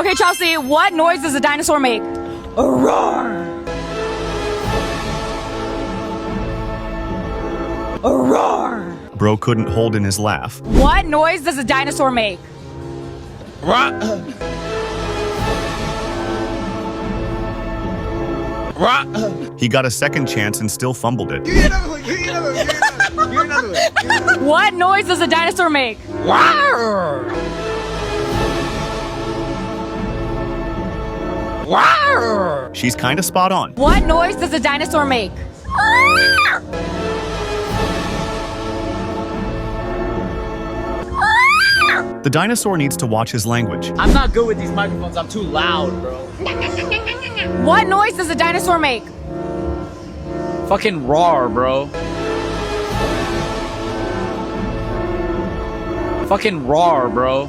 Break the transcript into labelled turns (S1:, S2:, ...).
S1: Okay, Chelsea, what noise does a dinosaur make? A roar. A roar.
S2: Bro couldn't hold in his laugh.
S1: What noise does a dinosaur make?
S2: He got a second chance and still fumbled it.
S1: What noise does a dinosaur make?
S2: She's kinda spot on.
S1: What noise does a dinosaur make?
S2: The dinosaur needs to watch his language.
S3: I'm not good with these microphones. I'm too loud, bro.
S1: What noise does a dinosaur make?
S3: Fucking roar, bro. Fucking roar, bro.